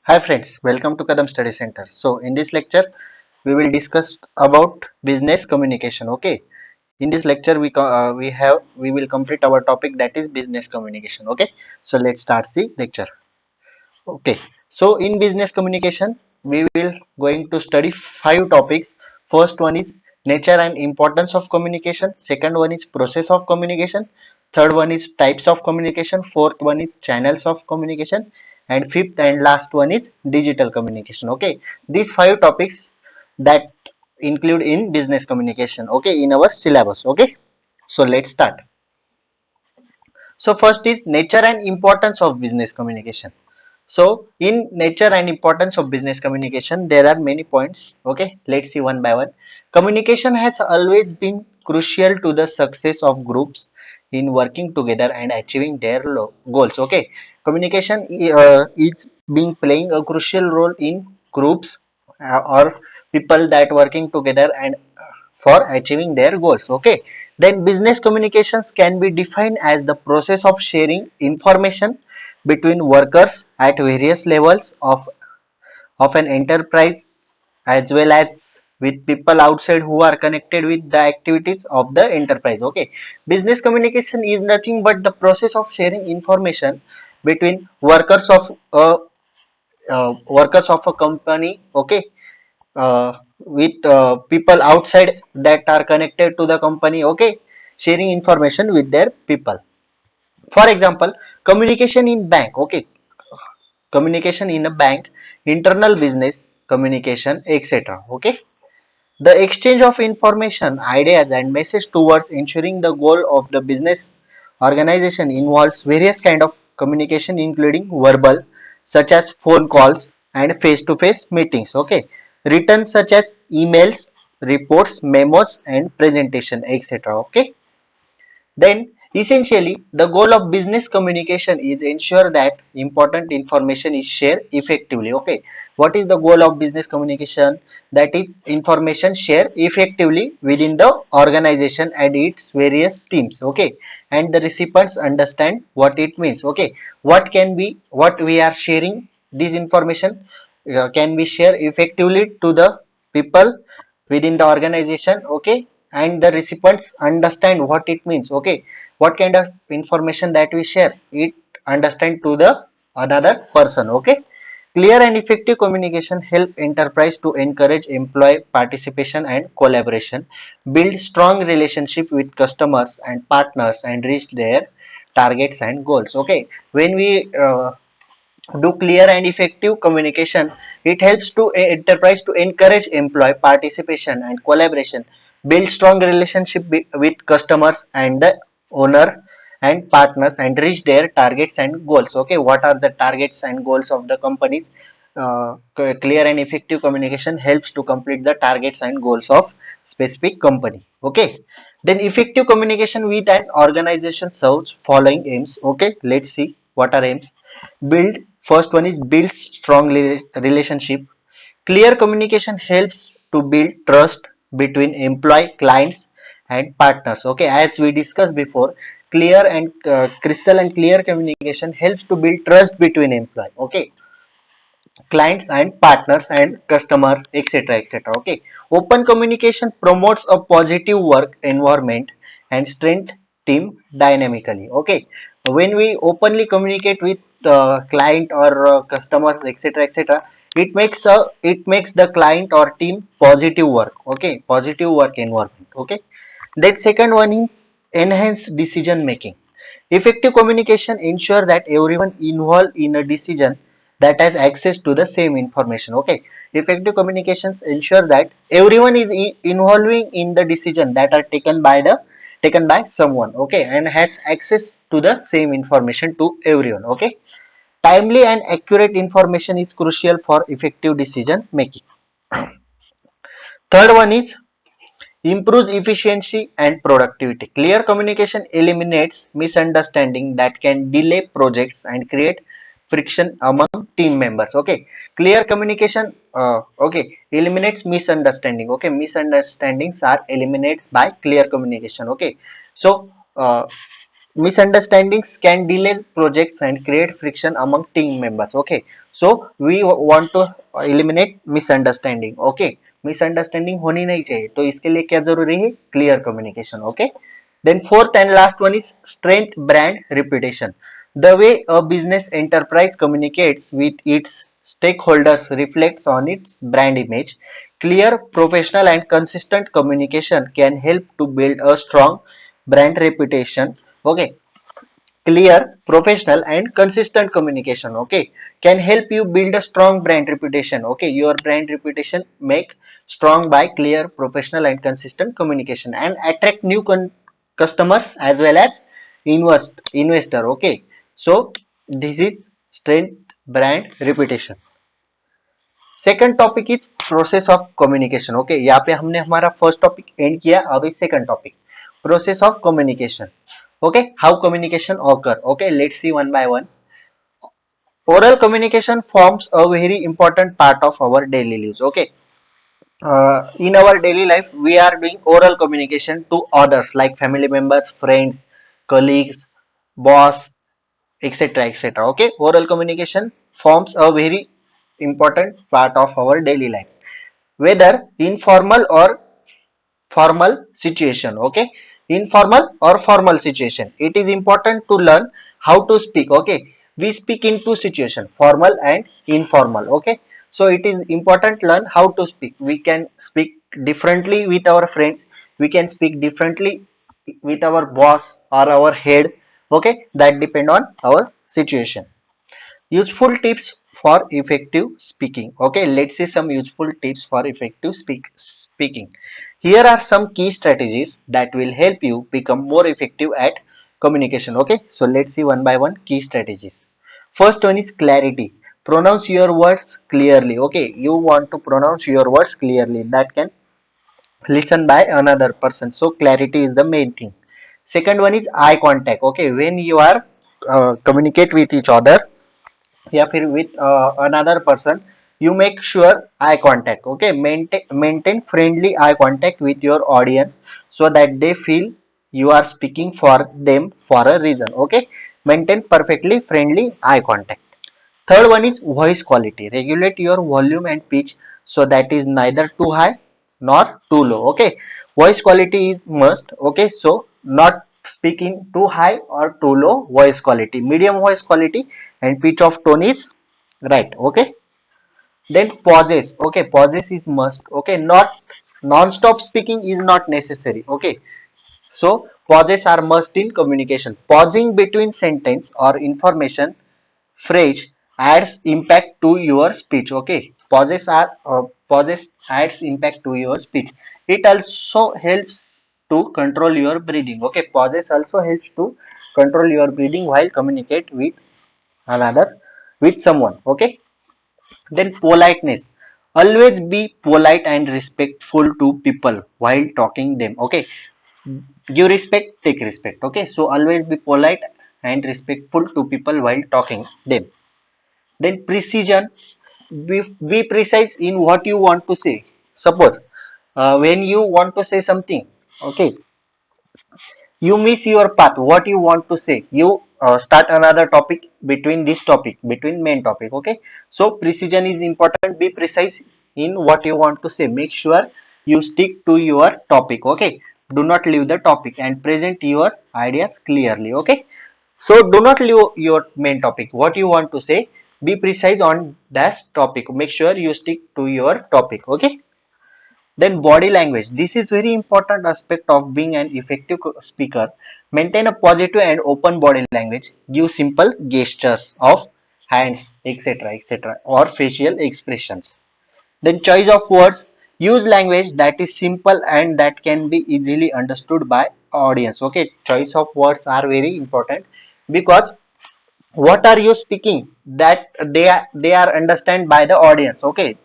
Hi friends, welcome to Kadam Study Center. So in this lecture, we will discuss about business communication. Okay, in this lecture we will complete our topic, that is business communication. Okay, so let's start the lecture. Okay, so in business communication, we will going to study five topics. First one is nature and importance of communication. Second one is process of communication. Third one is types of communication. Fourth one is channels of communication. And fifth and last one is digital communication. Okay, these five topics that include in business communication. Okay, in our syllabus. Okay, so let's start. So first is nature and importance of business communication. So in nature and importance of business communication, there are many points. Okay, let's see one by one. Communication has always been crucial to the success of groups in working together and achieving their goals. Okay, communication is being playing a crucial role in groups or people that working together and for achieving their goals. Okay, then business communications can be defined as the process of sharing information between workers at various levels of an enterprise, as well as with people outside who are connected with the activities of the enterprise. Okay, business communication is nothing but the process of sharing information between workers of a company. Okay, with people outside that are connected to the company. Okay, sharing information with their people. For example, communication in bank. Okay, communication in a bank, internal business communication, etc. Okay, the exchange of information, ideas, and message towards ensuring the goal of the business organization involves various kind of communication, including verbal, such as phone calls and face-to-face meetings. Okay, written such as emails, reports, memos, and presentation, etc. Okay, then, essentially, the goal of business communication is ensure that important information is shared effectively. Okay, what is the goal of business communication? That is information shared effectively within the organization and its various teams. Okay, and the recipients understand what it means. Okay, what we are sharing this information can be shared effectively to the people within the organization. Okay, and the recipients understand what it means. Okay, what kind of information that we share it understand to the another person. Okay, clear and effective communication help enterprise to encourage employee participation and collaboration, build strong relationship with customers and partners, and reach their targets and goals. Okay, when we do clear and effective communication, it helps to enterprise to encourage employee participation and collaboration, build strong relationship with customers and the owner and partners, and reach their targets and goals. Okay, what are the targets and goals of the companies? Clear and effective communication helps to complete the targets and goals of specific company. Okay, then effective communication with an organization serves following aims. Okay, let's see what are aims. Build, first one is build strong relationship. Clear communication helps to build trust between employee, clients, and partners. Okay, as we discussed before, clear and crystal and clear communication helps to build trust between employee. Okay, clients and partners and customer, etc., etc. Okay, open communication promotes a positive work environment and strength team dynamically. Okay, when we openly communicate with client or customers, etc., etc., it makes the client or team positive work. Okay, positive work environment. Okay, then second one is enhance decision making. Effective communication ensure that everyone involved in a decision that has access to the same information. Okay, effective communications ensure that everyone is involving in the decision that are taken by someone. Okay, and has access to the same information to everyone. Okay, timely and accurate information is crucial for effective decision making. Third one is improves efficiency and productivity. Clear communication eliminates misunderstanding that can delay projects and create friction among team members. Okay, clear communication eliminates misunderstanding. Okay, misunderstandings are eliminated by clear communication. Okay, so misunderstandings can delay projects and create friction among team members. Okay, So we want to eliminate misunderstanding. Okay, misunderstanding होनी नहीं चाहिए, तो इसके लिए क्या जरूरी है? Clear communication. Okay. Then fourth and last one is strength brand reputation. The way a business enterprise communicates with its stakeholders reflects on its brand image. Clear, professional and consistent communication can help to build a strong brand reputation. Okay. Clear, professional and consistent communication, okay, can help you build a strong brand reputation. Okay, your brand reputation make strong by clear, professional and consistent communication and attract new customers as well as investor. Okay, so this is strength brand reputation. Second topic is process of communication. Okay, यहाँ पे हमने हमारा first topic and किया. अभी second topic, process of communication. Okay, how communication occur. Okay, let's see one by one. Oral communication forms a very important part of our daily lives. Okay, in our daily life we are doing oral communication to others like family members, friends, colleagues, boss, etc, etc. Okay, oral communication forms a very important part of our daily life, whether informal or formal situation. Okay, informal or formal situation, it is important to learn how to speak. Okay, we speak in two situation, formal and informal. Okay, so it is important to learn how to speak. We can speak differently with our friends, we can speak differently with our boss or our head. Okay, that depend on our situation. Useful tips for effective speaking. Okay, let's see some useful tips for effective speaking. Here are some key strategies that will help you become more effective at communication. Okay, so let's see one by one key strategies. First one is clarity. Pronounce your words clearly. Okay, you want to pronounce your words clearly. That can listen by another person. So clarity is the main thing. Second one is eye contact. Okay, when you are communicate with each other, या फिर with another person, you make sure eye contact. Okay, maintain friendly eye contact with your audience so that they feel you are speaking for them for a reason. Okay, maintain perfectly friendly eye contact. Third one is voice quality. Regulate your volume and pitch so that is neither too high nor too low. Okay, voice quality is must. Okay, so not speaking too high or too low. Voice quality, medium voice quality, and pitch of tone is right. Okay, then pauses. Okay, pauses is must. Okay, not non-stop speaking is not necessary. Okay, so pauses are must in communication. Pausing between sentence or information phrase adds impact to your speech. Okay, pauses adds impact to your speech. It also helps to control your breathing. Okay, pauses also helps to control your breathing while communicate with another, with someone. Okay, then politeness. Always be polite and respectful to people while talking them. Okay, give respect, take respect. Okay, so always be polite and respectful to people while talking them. Then precision, be precise in what you want to say. Suppose when you want to say something, okay, you miss your path, what you want to say, you start another topic between this topic, between main topic. Okay, so precision is important. Be precise in what you want to say. Make sure you stick to your topic. Okay, do not leave the topic and present your ideas clearly. Okay, so do not leave your main topic, what you want to say. Be precise on that topic. Make sure you stick to your topic. Okay, then body language. This is very important aspect of being an effective speaker. Maintain a positive and open body language. Use simple gestures of hands, etc., etc., or facial expressions. Then choice of words. Use language that is simple and that can be easily understood by audience. Okay, choice of words are very important because what are you speaking that they are understand by the audience. Okay,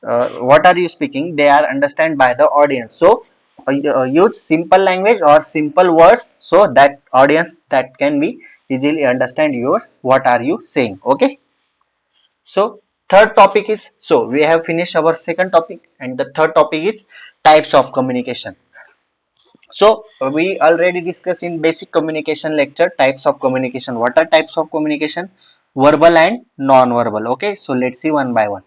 what are you speaking they are understand by the audience. So use simple language or simple words so that audience that can be easily understand your what are you saying. Okay, so third topic is, so we have finished our second topic and the third topic is types of communication. So we already discussed in basic communication lecture types of communication. What are types of communication? verbal and non-verbal. Okay, so let's see one by one.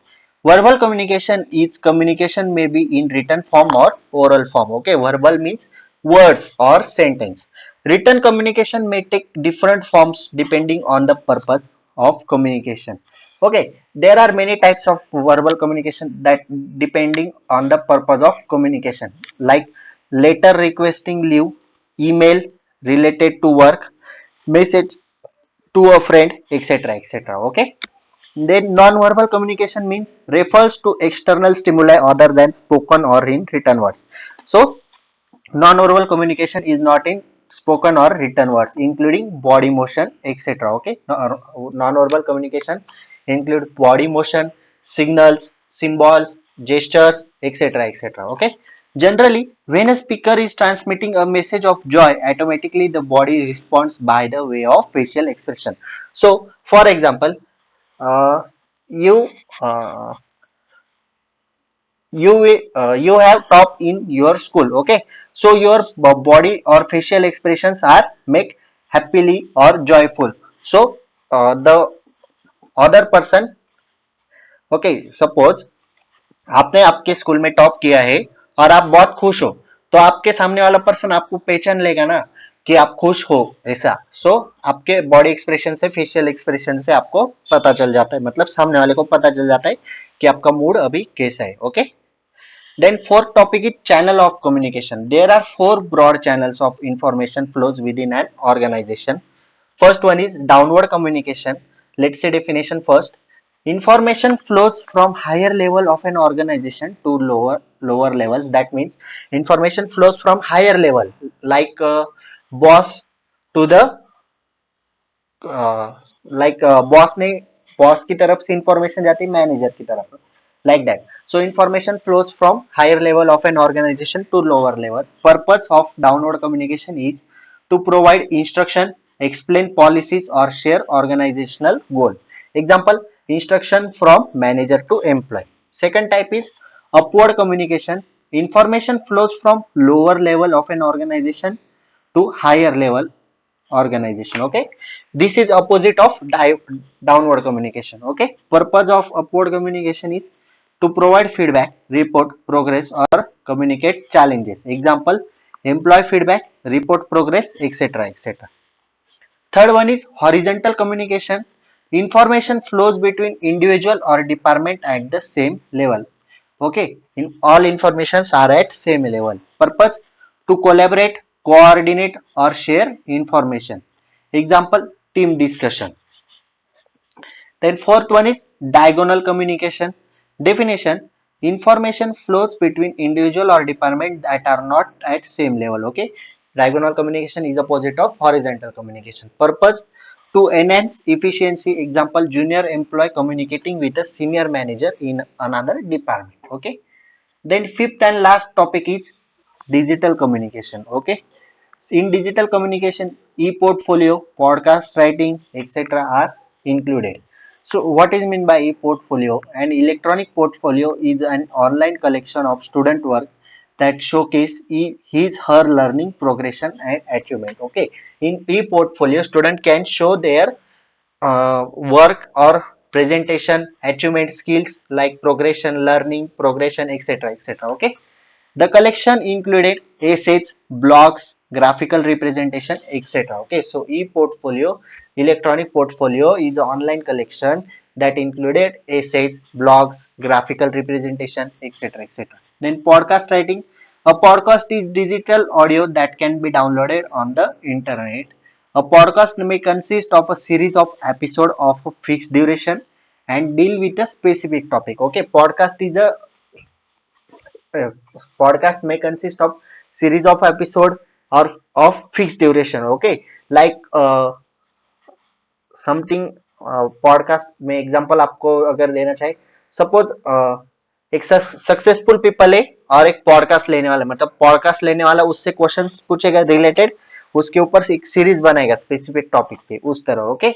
Verbal communication is communication may be in written form or oral form. Okay, verbal means words or sentence. Written communication may take different forms depending on the purpose of communication. Okay, there are many types of verbal communication that depending on the purpose of communication, like letter requesting leave, email related to work, message to a friend, etc., etc. Okay. Then non-verbal communication means refers to external stimuli other than spoken or in written words. So non-verbal communication is not in spoken or written words, including body motion, etc. Okay. Non-verbal communication include body motion, signals, symbols, gestures, etc., etc. Okay. Generally, when a speaker is transmitting a message of joy, automatically the body responds by the way of facial expression. So, for example, uh, you uh, you have top in your school. Okay, so your body or facial expressions are make happily or joyful. So the other person, okay, suppose आपने आपके school में top किया है और आप बहुत खुश हो, तो आपके सामने वाला पर्सन आपको पहचान लेगा ना कि आप खुश हो ऐसा. सो आपके बॉडी एक्सप्रेशन से, फेशियल एक्सप्रेशन से आपको पता चल जाता है, मतलब सामने वाले को पता चल जाता है कि आपका मूड अभी कैसा है. Okay. Then fourth topic is channel of communication. There are four broad channels of information flows within an organization. First one is downward communication. Let's say definition first. Information flows from higher level of an organization to lower levels. That means information flows from higher level, like boss to the like boss की तरफ से information जाती है manager की तरफ, like that. So information flows from higher level of an organisation to lower level. Purpose of downward communication is to provide instruction, explain policies or share organizational goal. Example, instruction from manager to employee. Second type is upward communication. Information flows from lower level of an organization to higher level organization. Okay, this is opposite of downward communication. Okay, purpose of upward communication is to provide feedback, report progress or communicate challenges. Example, employee feedback, report progress, etc., etc. Third one is horizontal communication. Information flows between individual or department at the same level. Okay, in all informations are at same level. Purpose to collaborate, coordinate or share information. Example, team discussion. Then fourth one is diagonal communication. Definition, information flows between individual or department that are not at same level. Okay, diagonal communication is opposite of horizontal communication. Purpose to enhance efficiency. Example, junior employee communicating with a senior manager in another department. Okay. Then fifth and last topic is digital communication. Okay. In digital communication, e-portfolio, podcast writing, etc. are included. So what is meant by e-portfolio? An electronic portfolio is an online collection of student work that showcase his her learning progression and achievement. Okay. In e-portfolio, student can show their work or presentation, achievement, skills like progression, learning, progression, etc., etc. Okay. The collection included essays, blogs, graphical representation, etc. Okay, so e-portfolio, electronic portfolio is an online collection that included essays, blogs, graphical representation, etc., etc. Then podcast writing. A podcast is digital audio that can be downloaded on the internet. A podcast may consist of a series of episodes of a fixed duration and deal with a specific topic. Okay, podcast is a uh, podcast may consist of series of episode or of fixed duration. Okay, like something podcast में example आपको अगर देना चाहे, suppose एक successful people है और एक podcast लेने वाला, मतलब पॉडकास्ट लेने वाला उससे क्वेश्चंस पूछेगा रिलेटेड, उसके ऊपर से एक सीरीज बनाएगा स्पेसिफिक टॉपिक पे, उस तरह. Okay.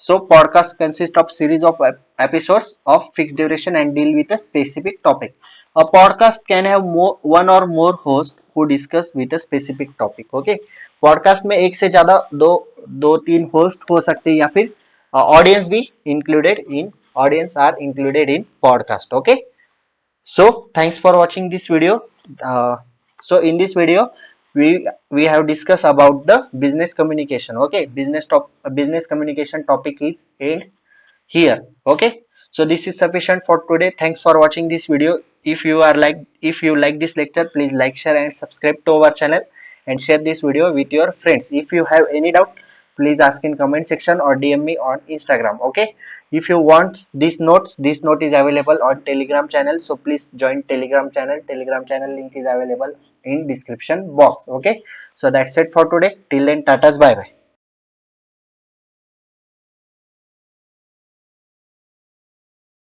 So podcast consists of series of episodes of fixed duration and deal with a specific topic. A podcast can have one or more hosts who discuss with a specific topic. Okay. Podcast में एक से ज्यादा दो दो तीन host हो सकते हैं या फिर audience are included in podcast. Okay, so thanks for watching this video. So in this video, we have discussed about the business communication. Okay, business communication topic is end here. Okay, so this is sufficient for today. Thanks for watching this video. If you like this lecture, please like, share and subscribe to our channel and share this video with your friends. If you have any doubt, please ask in comment section or DM me on Instagram. Okay, if you want this note is available on Telegram channel, so please join Telegram channel link is available in description box. Okay, so that's it for today. Till then, tatas, bye bye.